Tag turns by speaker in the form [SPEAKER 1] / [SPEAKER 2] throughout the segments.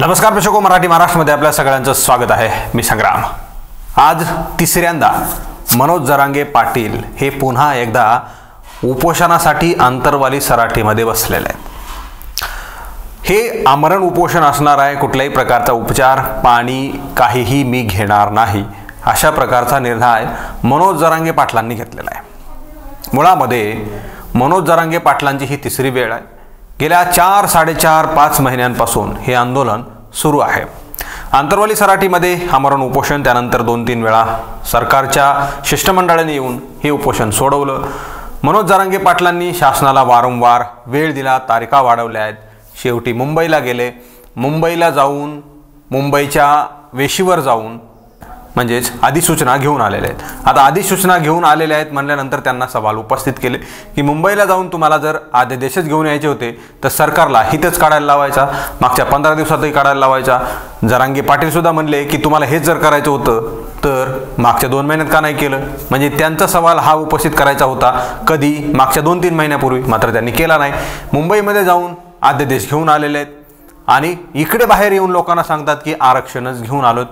[SPEAKER 1] नमस्कार प्रेक्षको, मराठी महाराष्ट्रामध्ये आपल्या सगळ्यांचं स्वागत आहे। मी संग्राम। आज तिसऱ्यांदा मनोज जरांगे पाटील हे पुन्हा एकदा उपोषणासाठी आंतरवाली सराटीमध्ये बसलेले आहेत। हे आमरण उपोषण असणार आहे। कुठल्याही प्रकारचा उपचार, पाणी काहीही मी घेणार नाही, अशा प्रकारचा निर्णय मनोज जरांगे पाटलांनी घेतलेला आहे। मुळामध्ये मनोज जरांगे पाटलांची ही तिसरी वेळ आहे। गेल्या 4-5.5 महिन्यांपासून हे आंदोलन सुरू आहे। आंतरवाली सराटीमध्ये आमरण उपोषण, त्यानंतर 2-3 वेळा सरकारच्या शिष्टमंडळाने येऊन हे उपोषण सोडवलं। मनोज जरांगे पाटलांनी शासनाला वारंवार वेळ दिला, तारीखा वाढवल्या आहेत। शेवटी मुंबईला गेले। मुंबईला जाऊन मुंबईच्या वेशीवर जाऊन म्हणजेच अधिसूचना घेऊन आलेले आहेत। आता अधिसूचना घेऊन आलेले आहेत म्हणल्यानंतर त्यांना सवाल उपस्थित केले की मुंबईला जाऊन तुम्हाला जर आदेशच घेऊन यायचे होते तर सरकारला हितच काढायला लावायचा, मागच्या 15 दिवसातही काढायला लावायचा। जरांगे पाटील सुद्धा म्हणले की तुम्हाला हेच जर करायचं होतं तर मागच्या 2 महिन्यात का नाही केलं। म्हणजे त्यांचा सवाल हा उपस्थित करायचा होता कधी, मागच्या 2-3 महिन्यापूर्वी, मात्र त्यांनी केला नाही। मुंबईमध्ये जाऊन आदेश घेऊन आलेले आहेत आणि इकडे बाहेर येऊन लोकांना सांगतात की आरक्षणच घेऊन आलोत।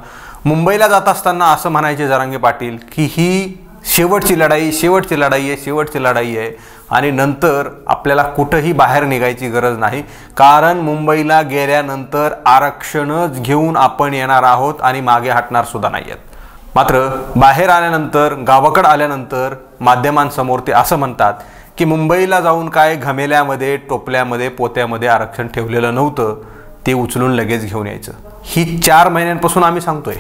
[SPEAKER 1] मुंबईला जात असताना असं म्हणायचे जरांगे पाटील की ही शेवटची लढाई आहे आणि नंतर आपल्याला कुठंही बाहेर निघायची गरज नाही, कारण मुंबईला गेल्यानंतर आरक्षणच घेऊन आपण येणार आहोत आणि मागे हटणार सुद्धा नाही आहेत। मात्र बाहेर आल्यानंतर, गावाकडे आल्यानंतर माध्यमांसमोर ते असं म्हणतात की मुंबईला जाऊन काय घमेल्यामध्ये, टोपल्यामध्ये, पोत्यामध्ये आरक्षण ठेवलेलं नव्हतं, ते उचलून लगेच घेऊन यायचं। ही 4 महिन्यांपासून आम्ही सांगतोय।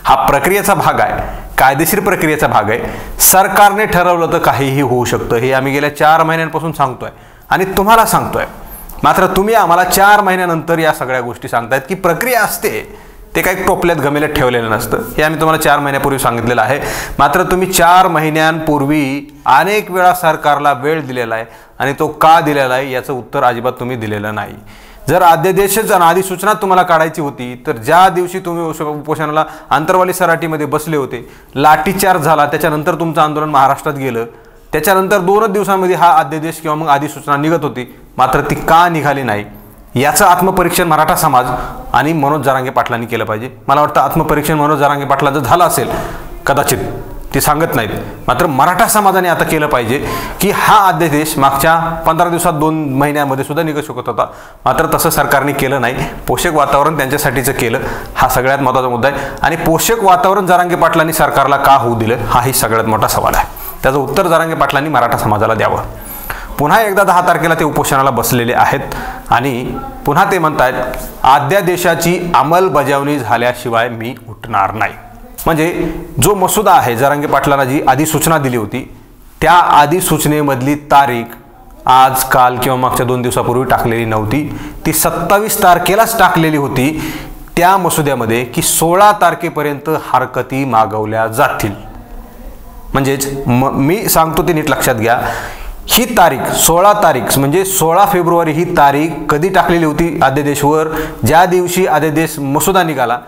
[SPEAKER 1] हा प्रक्रियेचा भाग आहे, कायदेशीर प्रक्रियेचा भाग आहे। सरकारने ठरवलं तर काहीही होऊ शकतं, हे आम्ही गेल्या 4 महिन्यांपासून सांगतोय आणि तुम्हाला सांगतोय। मात्र तुम्ही आम्हाला 4 महिन्यानंतर या सगळ्या गोष्टी सांगतायत की प्रक्रिया असते, ते काही टोपल्यात घमेल्यात ठेवलेलं नसतं। हे आम्ही तुम्हाला 4 महिन्यापूर्वी सांगितलेलं आहे। मात्र तुम्ही 4 महिन्यांपूर्वी अनेक वेळा सरकारला वेळ दिलेला आहे आणि तो का दिलेला आहे याचं उत्तर अजिबात तुम्ही दिलेलं नाही। जर अध्यादेशच आणि अधिसूचना तुम्हाला काढायची होती तर ज्या दिवशी तुम्ही उपोषणाला आंतरवाली सराटीमध्ये बसले होते, लाठीचार्ज झाला, त्याच्यानंतर तुमचं आंदोलन महाराष्ट्रात गेलं, त्याच्यानंतर 2 दिवसांमध्ये हा अध्यादेश किंवा मग अधिसूचना निघत होती, मात्र ती का निघाली नाही याचं आत्मपरीक्षण मराठा समाज आणि मनोज जरांगे पाटलांनी केलं पाहिजे। मला वाटतं आत्मपरीक्षण मनोज जरांगे पाटलांचं झालं असेल, कदाचित ते सांगत नाहीत, मात्र मराठा समाजाने आता केलं पाहिजे की हा अध्यादेश मागच्या 15 दिवसात, 2 महिन्यामध्ये सुद्धा निघू शकत होता, मात्र तसं सरकारने केलं नाही। पोषक वातावरण त्यांच्यासाठीचं केलं, हा सगळ्यात महत्त्वाचा मुद्दा आहे। आणि पोषक वातावरण जरांगे पाटलांनी सरकारला का होऊ दिलं, हाही सगळ्यात मोठा सवाल आहे। त्याचं उत्तर जरांगे पाटलांनी मराठा समाजाला द्यावं। पुन्हा एकदा 10 तारखेला ते उपोषणाला बसलेले आहेत आणि पुन्हा ते म्हणतात अध्यादेशाची अंमलबजावणी झाल्याशिवाय मी उठणार नाही। म्हणजे जो मसुदा आहे, जरांगे पाटलांना जी अधिसूचना दिली होती, त्या अधिसूचनेमधली तारीख आज, काल किंवा मागच्या 2 दिवसापूर्वी टाकलेली नव्हती, ती 27 तारखेलाच टाकलेली होती त्या मसुद्यामध्ये की 16 तारखेपर्यंत हरकती मागवल्या जातील। म्हणजेच मी सांगतो ते नीट लक्षात घ्या, ही तारीख 16 तारीख म्हणजे 16 फेब्रुवारी ही तारीख कधी टाकलेली होती अध्यादेशवर, ज्या दिवशी अध्यादेश मसुदा निघाला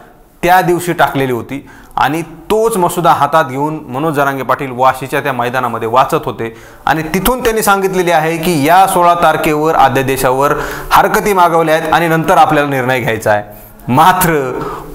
[SPEAKER 1] त्या दिवशी टाकलेली होती। आणि तोच मसुदा हातात घेऊन मनोज जरांगे पाटील वाशीच्या त्या मैदानामध्ये वाचत होते आणि तिथून त्यांनी सांगितलेले आहे की या 16 तारखेवर अध्यादेशावर हरकती मागवल्या आहेत आणि नंतर आपल्याला निर्णय घ्यायचा आहे। मात्र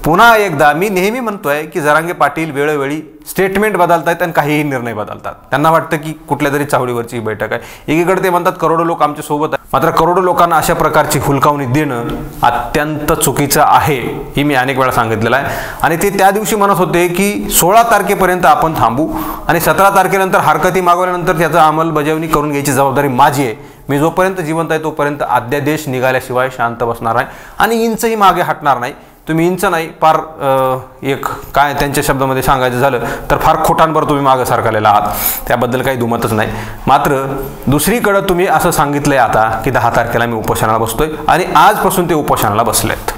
[SPEAKER 1] पुन्हा एकदा मी नेहमी म्हणतोय की जरांगे पाटील वेळोवेळी स्टेटमेंट बदलतायत आणि काहीही निर्णय बदलतात। त्यांना वाटतं की कुठल्या तरी चावडीवरची बैठक आहे। एकीकडे ते म्हणतात करोडो लोक आमच्या सोबत आहेत, मात्र करोडो लोकांना अशा प्रकारची हुलकावणी देणं अत्यंत चुकीचं आहे, ही मी अनेक वेळा सांगितलेलं आहे। आणि ते त्या दिवशी म्हणत होते की 16 तारखेपर्यंत आपण थांबू आणि 17 तारखेनंतर हरकती मागवल्यानंतर त्याचं अंमलबजावणी करून घ्यायची जबाबदारी माझी आहे। मी जोपर्यंत जिवंत आहे तोपर्यंत अध्यादेश निघाल्याशिवाय शांत बसणार नाही आणि इंचही मागे हटणार नाही। तुम्ही इंच नाही, फार एक काय त्यांच्या शब्दामध्ये सांगायचं झालं तर फार खोटांवर तुम्ही मागे सरकलेला आहात, त्याबद्दल काही दुमतच नाही। मात्र दुसरीकडं तुम्ही असं सांगितलंय आता की 10 तारखेला मी उपोषणाला बसतोय आणि आजपासून ते उपोषणाला बसलेत।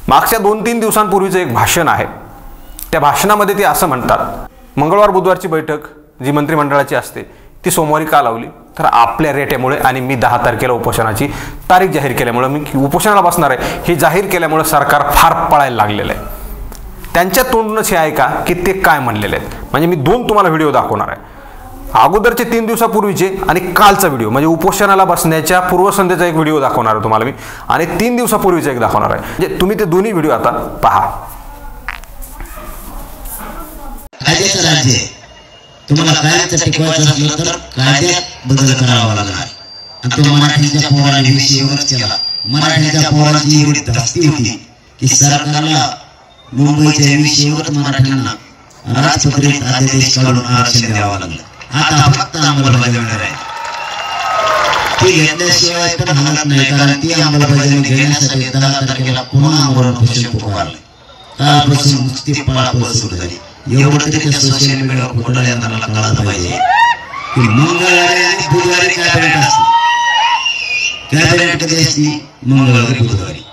[SPEAKER 1] मागच्या 2-3 दिवसांपूर्वीचं एक भाषण आहे, त्या भाषणामध्ये ते असं म्हणतात मंगळवार बुधवारची बैठक जी मंत्रिमंडळाची असते ती सोमवारी का लावली, तर आपल्या रेट्यामुळे आणि मी 10 तारखेला उपोषणाची तारीख जाहीर केल्यामुळे, मी उपोषणाला बसणार आहे हे जाहीर केल्यामुळे सरकार फार पळायला लागलेलं आहे। त्यांच्या तोंडूनच हे आहे का की ते काय म्हणलेले आहेत। म्हणजे मी 2 तुम्हाला व्हिडिओ दाखवणार आहे। अगोदरचे 3 दिवसापूर्वीचे आणि कालचा व्हिडिओ म्हणजे उपोषणाला बसण्याच्या पूर्वसंध्येचा एक व्हिडिओ दाखवणार आहे तुम्हाला मी आणि 3 दिवसापूर्वीचा एक दाखवणार आहे. म्हणजे तुम्ही ते दोन्ही व्हिडिओ आता पहा.
[SPEAKER 2] कायद्याचं राज्य आहे. तुम्हाला कायद्याचं टिकवायचं असलं तर कायद्यात बदल करावा लागणार आणि तो मराठ्यांच्या पोरांनी विषयावरच केला. मराठ्यांच्या पोरांची एवढी धास्ती होती की सरकारला मुंबईच्या विषयावर मराठ्यांना राजपत्रित अध्यादेश काढून आरक्षण द्यावं लागलं. आता फक्त अंमलबजावणी आहे. ती घेतल्याशिवाय पण हलत नाही कारण ती अंमलबजावणी घेण्यासाठी 10 तारखेला पुन्हा आमरण उपोषण पुकारले. कालपासून नुसती पळापळ सुरू झाली. एवढं तरी त्या सोशल मीडियावर घोटाळ्यांना कळालं पाहिजे की मंगळवारी आणि बुधवारी कॅबिनेट असते. कॅबिनेट कधी असते? मंगळवारी बुधवारी.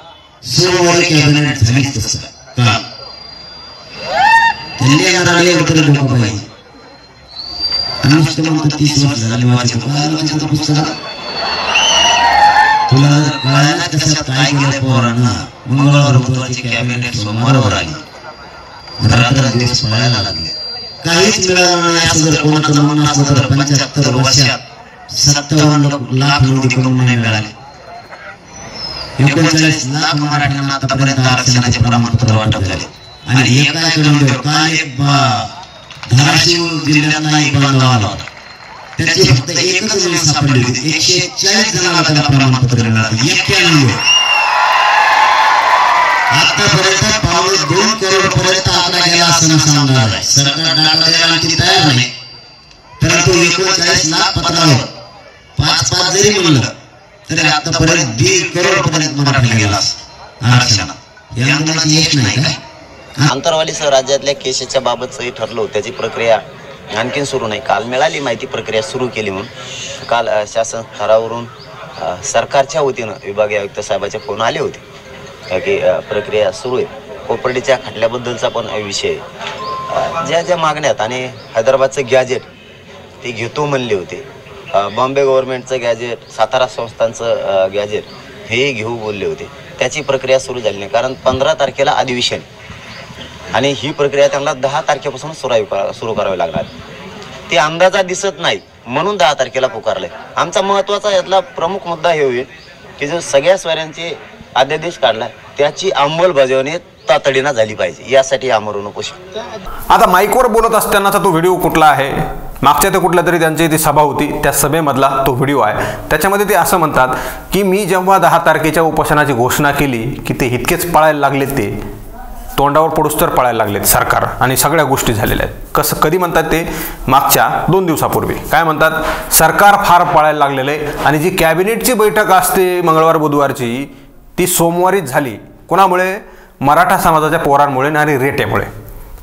[SPEAKER 2] सोमवारी कॅबिनेट झालीच तसं का त्यांनी येणार एवढं तरी लोक पाहिजे. नुसतं म्हणतो 30 वर्ष झाली वाचायचं पुस्तक तुला कळायला कसं काय केलं पोरांना. मंगळवार बुधवारची कॅबिनेट सोमवारवर आली. रात्रंदिवस पळायला लागले. काहीच मिळालं नाही असं जर कोणाचं म्हणणं असलं तर 75 वर्षात 57 लाख नोंदी करून नाही मिळाले. 39 लाख मराठ्यांना आतापर्यंत आरक्षणाचे प्रमाणपत्र वाटप झाले आणि एकाकडून काल एक धाराशिव जिल्ह्यातला एक बांधव आला होता. त्याची फक्त एकच नोंद सापडली होती. 140 जणांना त्याला प्रमाणपत्र मिळालं. 91 आतापर्यंत 2 करोड पर्यंत आकडा गेला असं सांगणार आहे. सरकार डाटा द्यायला आणखी तयार नाही परंतु 39 लाख पत्रावर 5-5 जरी म्हणलं तरी आतापर्यंत 1.5 करोड पर्यंत मराठा गेला आरक्षणात. या आंदोलनाची यश नाही काय?
[SPEAKER 3] आंतरवालीसह राज्यातल्या केसेसच्या बाबतही ठरलं होतं. त्याची प्रक्रिया आणखीन सुरू नाही. काल मिळाली माहिती प्रक्रिया सुरू केली म्हणून. काल शासन स्तरावरून सरकारच्या वतीनं विभागीय आयुक्त साहेबाचे फोन आले होते की प्रक्रिया सुरू आहे. कोपर्डीच्या खटल्याबद्दलचा पण विषय ज्या ज्या मागण्यात आणि हैदराबादचं गॅजेट ते घेतो म्हणले होते. बॉम्बे गव्हर्नमेंटचं गॅजेट, सातारा संस्थांचं गॅजेट हे घेऊ बोलले होते. त्याची प्रक्रिया सुरू झाली नाही कारण 15 तारखेला अधिवेशन आणि ही प्रक्रिया त्यांना 10 तारखेपासून सुरू करावी लागणार. ती अंदाजा दिसत नाही म्हणून 10 तारखेला पुकारले. आमचा महत्त्वाचा यातला प्रमुख मुद्दा हे होईल की जो सगळ्या स्वाऱ्यांचे अध्यादेश काढला त्याची अंमलबजावणी तातडीनं झाली पाहिजे. यासाठी आमरण उपोषण.
[SPEAKER 1] आता माईकवर बोलत असतानाचा तो व्हिडिओ कुठला आहे? मागच्या ते कुठल्या तरी त्यांची ती सभा होती त्या सभेमधला तो व्हिडिओ आहे. त्याच्यामध्ये ते असं म्हणतात की मी जेव्हा 10 तारखेच्या उपोषणाची घोषणा केली की ते इतकेच पळायला लागलेत, ते तोंडावर पडूस तर पळायला लागलेत सरकार आणि सगळ्या गोष्टी झालेल्या आहेत. कसं कधी म्हणतात ते? मागच्या 2 दिवसापूर्वी काय म्हणतात? सरकार फार पळायला लागलेलं आहे आणि जी कॅबिनेटची बैठक असते मंगळवार बुधवारची ती सोमवारीच झाली. कोणामुळे? मराठा समाजाच्या पोरांमुळे आणि रेट्यामुळे.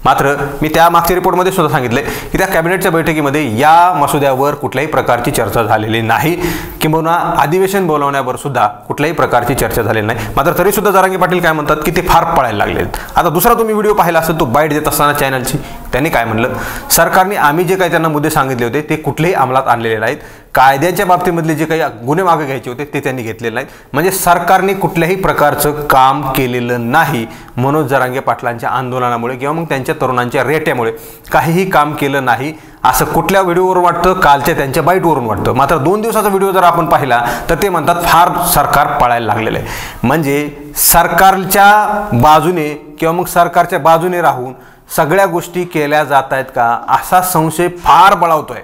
[SPEAKER 1] मात्र मी त्या मागच्या रिपोर्टमध्ये सुद्धा सांगितले की त्या कॅबिनेटच्या बैठकीमध्ये या मसुद्यावर कुठल्याही प्रकारची चर्चा झालेली नाही किंवा अधिवेशन बोलवण्यावर सुद्धा कुठल्याही प्रकारची चर्चा झालेली नाही. मात्र तरीसुद्धा जरांगे पाटील काय म्हणतात की ते फार पळायला लागलेत. आता दुसरा तुम्ही व्हिडिओ पाहिला असेल तो बाईट देत असताना चॅनलची, त्यांनी काय म्हणलं? सरकारने आम्ही जे काही त्यांना मुद्दे सांगितले होते ते कुठलेही अंमलात आणलेले नाहीत. कायद्याच्या बाबतीमधले जे काही गुन्हे मागे घ्यायचे होते ते त्यांनी घेतलेले नाहीत. म्हणजे सरकारने कुठल्याही प्रकारचं काम केलेलं नाही. मनोज जरांगे पाटलांच्या आंदोलनामुळे किंवा मग त्यांच्या तरुणांच्या रेट्यामुळे काहीही काम केलं नाही असं कुठल्या व्हिडिओवरून वाटतं? कालच्या त्यांच्या बाईटवरून वाटतं. मात्र 2 दिवसाचा व्हिडिओ जर आपण पाहिला तर ते म्हणतात फार सरकार पळायला लागलेलं आहे. म्हणजे सरकारच्या बाजूने किंवा मग सरकारच्या बाजूने राहून सगळ्या गोष्टी केल्या जात आहेत का असा संशय फार बळावतोय.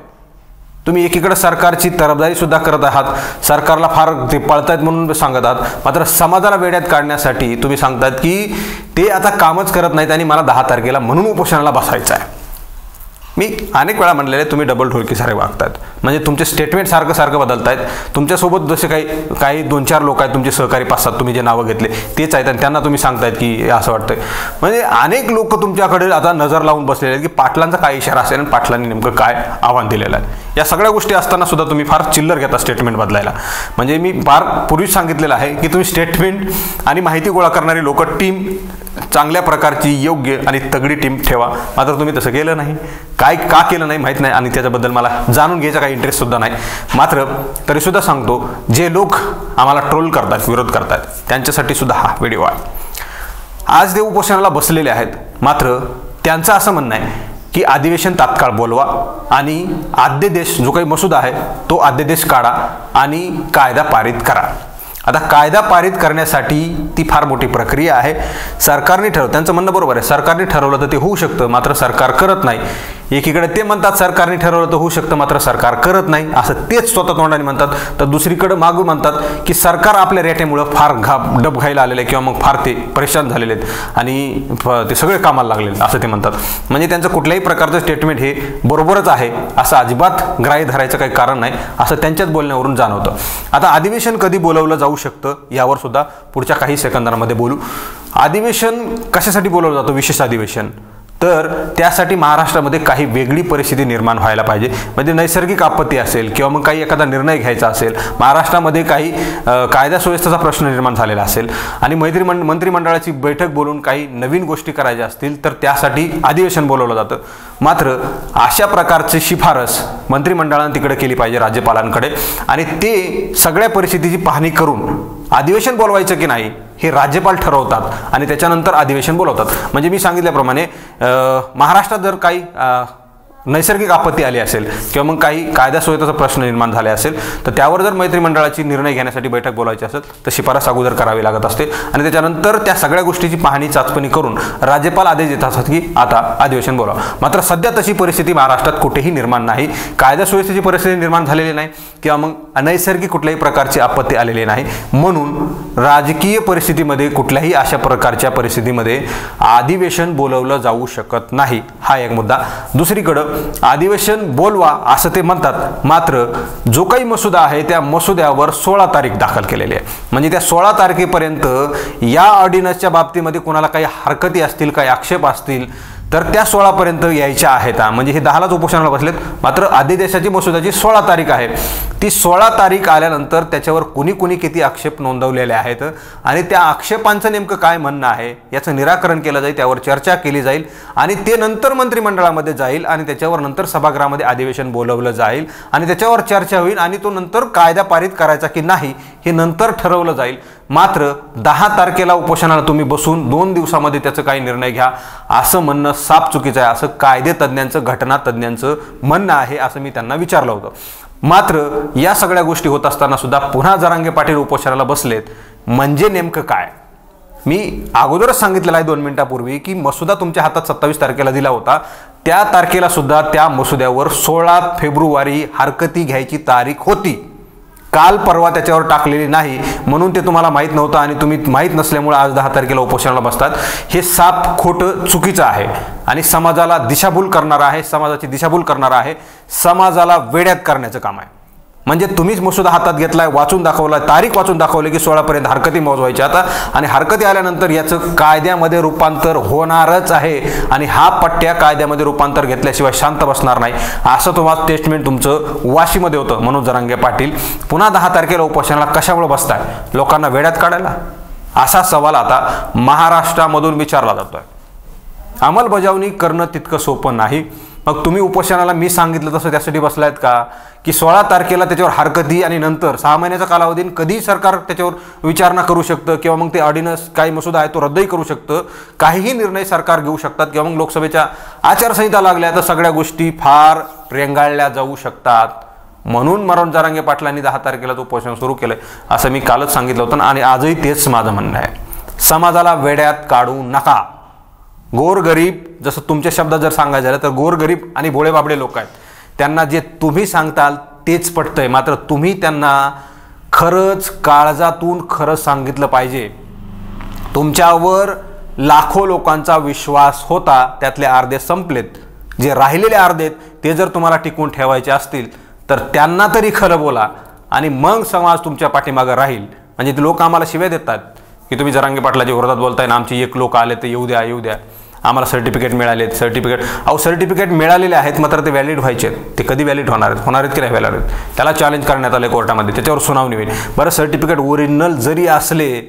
[SPEAKER 1] तुम्ही एकीकडे सरकारची तरफदारी सुद्धा करत आहात, सरकारला फार ते पळतायत म्हणून सांगत आहात, मात्र समाजाला वेड्यात काढण्यासाठी तुम्ही सांगतात की ते आता कामच करत नाहीत आणि मला 10 तारखेला म्हणून उपोषणाला बसायचं आहे. मी अनेक वेळा म्हणलेले तुम्ही डबल ढोलकीसारखे वागतात. म्हणजे तुमचे स्टेटमेंट सारखं बदलत आहेत. तुमच्यासोबत जसे काही 2-4 लोक आहेत तुमचे सहकारी 5-7 तुम्ही जे नावं घेतले तेच आहेत आणि त्यांना तुम्ही सांगतायत की असं वाटतंय. म्हणजे अनेक लोक तुमच्याकडे आता नजर लावून बसलेले आहेत की पाटलांचा काय इशारा असेल आणि पाटलांनी नेमकं काय आव्हान दिलेलं आहे. या सगळ्या गोष्टी असताना सुद्धा तुम्ही फार चिल्लर घेता स्टेटमेंट बदलायला. म्हणजे मी फार पूर्वीच सांगितलेलं आहे की तुम्ही स्टेटमेंट आणि माहिती गोळा करणारी लोक टीम चांगल्या प्रकारची योग्य आणि तगडी टीम ठेवा. मात्र तुम्ही तसं केलं नाही. काय का केलं नाही माहीत नाही आणि त्याच्याबद्दल मला जाणून घ्यायचा काही इंटरेस्ट सुद्धा नाही. मात्र तरीसुद्धा सांगतो जे लोक आम्हाला ट्रोल करतात, विरोध करतात त्यांच्यासाठी सुद्धा हा व्हिडिओ आहे. आज ते उपोषणाला बसलेले आहेत. मात्र त्यांचं असं म्हणणं आहे की अधिवेशन तात्काळ बोलवा आणि अध्यादेश जो काही मसुदा आहे तो अध्यादेश काढा आणि कायदा पारित करा. आता कायदा पारित करण्यासाठी ती फार मोठी प्रक्रिया आहे. सरकारने त्यांचं म्हणणं बरोबर आहे, सरकारने ठरवलं तर ते होऊ शकतं, मात्र सरकार करत नाही. एकीकडे ते म्हणतात सरकारने ठरवलं तर होऊ शकतं, मात्र सरकार करत नाही असं तेच स्वतः तोंडाने म्हणतात. तर दुसरीकडे मागून म्हणतात की सरकार आपल्या रेट्यामुळं फार डब घायला आलेलं आहे किंवा मग फार ते परेशान झालेले आहेत आणि ते सगळे कामाला लागलेले असं ते म्हणतात. म्हणजे त्यांचं कुठल्याही प्रकारचं स्टेटमेंट हे बरोबरच आहे असं अजिबात ग्राह्य धरायचं काही कारण नाही असं त्यांच्याच बोलण्यावरून जाणवतं. आता अधिवेशन कधी बोलवलं जाऊ शकतं यावर सुद्धा पुढच्या काही सेकंदांमध्ये बोलू. अधिवेशन कशासाठी बोलवलं जातं, विशेष अधिवेशन, तर त्यासाठी महाराष्ट्रामध्ये काही वेगळी परिस्थिती निर्माण व्हायला पाहिजे. म्हणजे नैसर्गिक आपत्ती असेल किंवा मग काही एखादा निर्णय घ्यायचा असेल, महाराष्ट्रामध्ये काही कायदा सुव्यवस्थेचा प्रश्न निर्माण झालेला असेल आणि मंत्रिमंडळाची बैठक बोलून काही नवीन गोष्टी करायच्या असतील तर त्यासाठी अधिवेशन बोलवलं जातं. मात्र अशा प्रकारची शिफारस मंत्रिमंडळाने तिकडे केली पाहिजे राज्यपालांकडे आणि ते सगळ्या परिस्थितीची पाहणी करून अधिवेशन बोलवायचं की नाही हे राज्यपाल ठरवतात आणि त्याच्यानंतर अधिवेशन बोलवतात. म्हणजे मी सांगितल्याप्रमाणे महाराष्ट्रात जर काही नैसर्गिक आपत्ती आली असेल किंवा मग काही कायदा सुव्यवस्थेचा प्रश्न निर्माण झाले असेल तर त्यावर जर मंत्रिमंडळाची निर्णय घेण्यासाठी बैठक बोलायची असेल तर शिफारस अगोदर करावी लागत असते आणि त्याच्यानंतर त्या सगळ्या गोष्टीची पाहणी चाचपणी करून राज्यपाल आदेश देत असतात की आता अधिवेशन बोलावं. मात्र सध्या तशी परिस्थिती महाराष्ट्रात कुठेही निर्माण नाही. कायदा सुव्यवस्थेची परिस्थिती निर्माण झालेली नाही किंवा मग अनैसर्गिक कुठल्याही प्रकारची आपत्ती आलेली नाही. म्हणून राजकीय परिस्थितीमध्ये कुठल्याही अशा प्रकारच्या परिस्थितीमध्ये अधिवेशन बोलवलं जाऊ शकत नाही. हा एक मुद्दा. दुसरीकडं अधिवेशन बोलवा असं ते म्हणतात, मात्र जो काही मसुदा आहे त्या मसुद्यावर 16 तारीख दाखल केलेली आहे. म्हणजे त्या 16 तारखेपर्यंत या ऑर्डिनन्सच्या बाबतीमध्ये कोणाला काही हरकती असतील, काही आक्षेप असतील तर त्या 16 पर्यंत यायच्या आहेत. म्हणजे हे 10लाच उपोषणाला बसलेत. मात्र अध्यादेशाची मसुद्याची 16 तारीख आहे. ती 16 तारीख आल्यानंतर त्याच्यावर कुणी किती आक्षेप नोंदवलेले आहेत आणि त्या आक्षेपांचं नेमकं काय म्हणणं आहे याचं निराकरण केलं जाईल, त्यावर चर्चा केली जाईल आणि ते नंतर मंत्रिमंडळामध्ये जाईल आणि त्याच्यावर नंतर सभागृहामध्ये अधिवेशन बोलवलं जाईल आणि त्याच्यावर चर्चा होईल आणि तो नंतर कायदा पारित करायचा की नाही हे नंतर ठरवलं जाईल. मात्र 10 तारखेला उपोषणाला तुम्ही बसून 2 दिवसामध्ये त्याचं काही निर्णय घ्या असं म्हणणं साप चुकीचं आहे असं कायदे तज्ज्ञांचं, घटना तज्ज्ञांचं म्हणणं आहे असं मी त्यांना विचारलं होतं. मात्र या सगळ्या गोष्टी होत असताना सुद्धा पुन्हा जरांगे पाटील उपोषणाला बसलेत. म्हणजे नेमकं काय, मी अगोदरच सांगितलेलं आहे 2 मिनिटापूर्वी की मसुदा तुमच्या हातात 27 तारखेला दिला होता. त्या तारखेला सुद्धा त्या मसुद्यावर 16 फेब्रुवारी हरकती घ्यायची तारीख होती. काल परवा त्याच्यावर टाकलेली नाही म्हणून ते तुम्हाला माहीत नव्हतं आणि तुम्ही माहीत नसल्यामुळे आज 10 तारखेला उपोषणाला बसतात. हे साप खोटं चुकीचं आहे आणि समाजाला दिशाभूल करणारं आहे, समाजाची दिशाभूल करणारं आहे, समाजाला वेड्यात करण्याचं काम आहे. म्हणजे तुम्हीच मसुदा हातात घेतलाय, वाचून दाखवला, तारीख वाचून दाखवली की 16 पर्यंत हरकती मोजवायच्या आता आणि हरकती आल्यानंतर याचं कायद्यामध्ये रूपांतर होणारच आहे आणि हा पट्ट्या कायद्यामध्ये रूपांतर घेतल्याशिवाय शांत बसणार नाही असं तुम्हाला स्टेटमेंट तुमचं वाशीमध्ये होतं. मनोज जरांगे पाटील पुन्हा 10 तारखेला उपोषणाला कशामुळे बसताय, लोकांना वेड्यात काढायला? असा सवाल आता महाराष्ट्रामधून विचारला जातोय. अंमलबजावणी करणं तितकं सोपं नाही. मग तुम्ही उपोषणाला मी सांगितलं तसं त्यासाठी बसलायत का की 16 तारखेला त्याच्यावर हरकती आणि नंतर 6 महिन्याचा कालावधीत कधी सरकार त्याच्यावर विचारणा करू शकतं किंवा मग ते ऑर्डिनन्स काही मसुदा आहे तो रद्दही करू शकतं, काहीही निर्णय सरकार घेऊ शकतात किंवा मग लोकसभेच्या आचारसंहिता लागल्या तर सगळ्या गोष्टी फार रेंगाळल्या जाऊ शकतात. म्हणून मनोज जरांगे पाटलांनी 10 तारखेला तो उपोषण सुरू केलंय असं मी कालच सांगितलं होतं आणि आजही तेच माझं म्हणणं आहे. समाजाला वेड्यात काढू नका. गोरगरीब, जसं तुमच्या शब्दात जर सांगायचं झालं तर गोरगरीब आणि भोळेबाबडे लोक आहेत, त्यांना जे तुम्ही सांगताल तेच पटतंय. मात्र तुम्ही त्यांना खरंच काळजातून खरं सांगितलं पाहिजे. तुमच्यावर लाखो लोकांचा विश्वास होता, त्यातले अर्धे संपलेत. जे राहिलेले अर्धेत ते जर तुम्हाला टिकून ठेवायचे असतील तर त्यांना तरी खरं बोला आणि मग समाज तुमच्या पाठीमागं राहील. म्हणजे ते लोक आम्हाला शिव्या देतात की तुम्ही जरांगे पाटलाच्या विरोधात बोलताय ना, आमची एक लोक आले तर येऊ द्या, आम्हाला सर्टिफिकेट मिळालेत. सर्टिफिकेट मिळालेले आहेत मात्र ते व्हॅलिड व्हायचे आहेत. ते कधी व्हॅलिड होणार आहेत की नाही व्हॅलिड, त्याला चॅलेंज करण्यात आले कोर्टामध्ये, त्याच्यावर सुनावणी होईल. बरं, सर्टिफिकेट ओरिजिनल जरी असले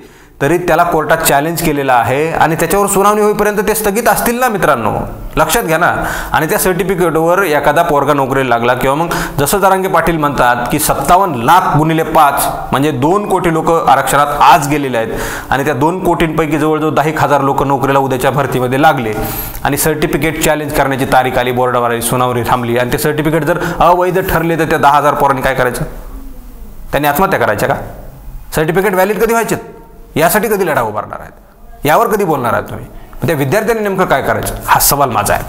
[SPEAKER 1] तरी त्याला कोर्टात चॅलेंज केलेलं आहे आणि त्याच्यावर सुनावणी होईपर्यंत ते स्थगित असतील ना मित्रांनो, लक्षात घ्या ना. आणि त्या सर्टिफिकेटवर एखादा पोरगा नोकरीला लागला किंवा मग जसं जरांगे पाटील म्हणतात की 57 लाख गुणिले 5 म्हणजे 2 कोटी लोक आरक्षणात आज गेलेले आहेत आणि त्या 2 कोटींपैकी जवळजवळ 10,000 लोक नोकरीला उद्याच्या भरतीमध्ये लागले आणि सर्टिफिकेट चॅलेंज करण्याची तारीख आली, बोर्डावर आली, सुनावणी थांबली आणि ते सर्टिफिकेट जर अवैध ठरले तर त्या 10,000 पोरांनी काय करायचं? त्यांनी आत्महत्या करायच्या का? सर्टिफिकेट व्हॅलिड कधी व्हायचे? यासाठी कधी लढा उभारणार आहेत? यावर कधी बोलणार आहात तुम्ही? त्या विद्यार्थ्यांनी नेमकं काय करायचं हा सवाल माझा आहे.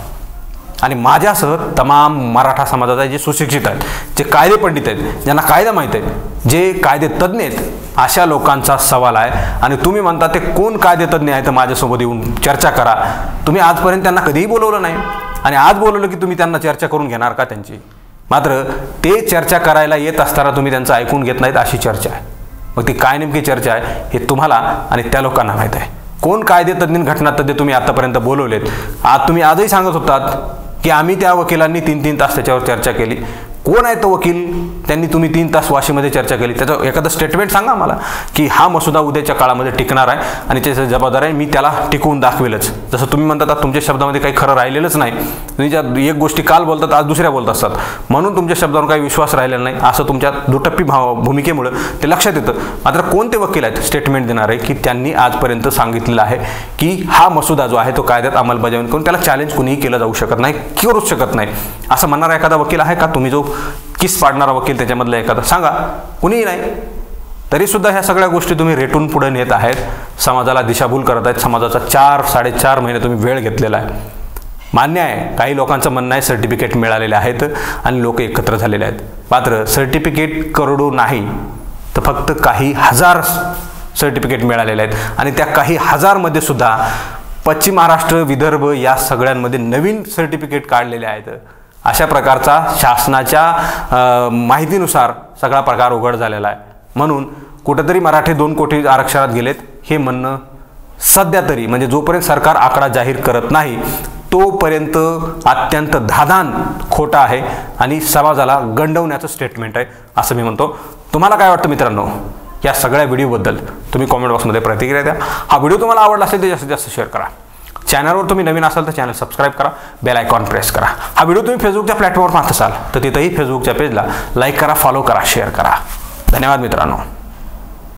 [SPEAKER 1] आणि माझ्यासह तमाम मराठा समाजाचा जे सुशिक्षित आहेत, जे कायदे पंडित आहेत, ज्यांना कायदा माहीत आहे, जे कायदे तज्ज्ञ आहेत, अशा लोकांचा सवाल आहे. आणि तुम्ही म्हणता ते कोण कायदे तज्ज्ञ आहेत माझ्यासोबत येऊन चर्चा करा. तुम्ही आजपर्यंत त्यांना कधीही बोलवलं नाही आणि आज बोलवलं की तुम्ही त्यांना चर्चा करून घेणार का त्यांची? मात्र ते चर्चा करायला येत असताना तुम्ही त्यांचं ऐकून घेत नाहीत, अशी चर्चा आहे. मग ती काय नेमकी चर्चा आहे हे तुम्हाला आणि त्या लोकांना माहीत आहे. कोण कायदे तज्ज्ञ, घटनातज्ञ तुम्ही आतापर्यंत बोलवलेत? आज तुम्ही आजही सांगत होतात की आम्ही त्या वकिलांनी 3-3 तास त्याच्यावर चर्चा केली. कोण आहे तो वकील? त्यांनी तुम्ही 3 तास वाशीमध्ये चर्चा केली, त्याचं एखादं स्टेटमेंट सांगा मला की हा मसुदा उद्याच्या काळामध्ये टिकणार आहे आणि त्याची जबाबदारी आहे, मी त्याला टिकवून दाखवेलच. जसं तुम्ही म्हणतात तुमच्या शब्दामध्ये काही खरं राहिलेलंच नाही, तुम्ही ज्या एक गोष्टी काल बोलतात आज दुसऱ्या बोलत असतात, म्हणून तुमच्या शब्दावर काही विश्वास राहिलेला नाही असं तुमच्या दुटप्पी भूमिकेमुळे ते लक्षात येतं. मात्र कोणते वकील आहेत स्टेटमेंट देणारे की त्यांनी आजपर्यंत सांगितलेलं आहे की हा मसुदा जो आहे तो कायद्यात अंमलबजावणी करून त्याला चॅलेंज कुणीही केलं जाऊ शकत नाही, करूच शकत नाही, असं म्हणणारा एखादा वकील आहे का? तुम्ही जो किस पाडणारा वकील त्याच्यामधला एखादा सांगा. कुणीही नाही. तरीसुद्धा ह्या सगळ्या गोष्टी तुम्ही रेटून पुढे नेत आहेत, समाजाला दिशाभूल करत आहेत. समाजाचा 4-4.5 महिने तुम्ही वेळ घेतलेला आहे. मान्य आहे, काही लोकांचं म्हणणं आहे सर्टिफिकेट मिळालेले आहेत आणि लोक एकत्र झालेले आहेत. मात्र सर्टिफिकेट करोडो नाही तर फक्त काही हजार सर्टिफिकेट मिळालेले आहेत आणि त्या काही हजारमध्ये सुद्धा पश्चिम महाराष्ट्र, विदर्भ या सगळ्यांमध्ये नवीन सर्टिफिकेट काढलेले आहेत. अशा प्रकारचा शासनाच्या माहितीनुसार सगळा प्रकार उघड झालेला आहे. म्हणून कुठेतरी मराठी 2 कोटी आरक्षणात गेलेत हे म्हणणं सध्या तरी, म्हणजे जोपर्यंत सरकार आकडा जाहीर करत नाही तोपर्यंत अत्यंत धादान खोटा आहे आणि समाजाला गंडवण्याचं स्टेटमेंट आहे असं मी म्हणतो. तुम्हाला काय वाटतं मित्रांनो या सगळ्या व्हिडिओबद्दल? तुम्ही कॉमेंट बॉक्समध्ये प्रतिक्रिया द्या. हा व्हिडिओ तुम्हाला आवडला असेल तर जास्तीत जास्त शेअर करा. चॅनलवर तुम्ही नवीन असाल तर चॅनल सबस्क्राईब करा, बेल आयकॉन प्रेस करा. हा व्हिडिओ तुम्ही फेसबुकच्या प्लॅटफॉर्मवर पाहत असाल तर तिथंही फेसबुकच्या पेजला लाईक करा, फॉलो करा, शेअर करा. धन्यवाद मित्रांनो.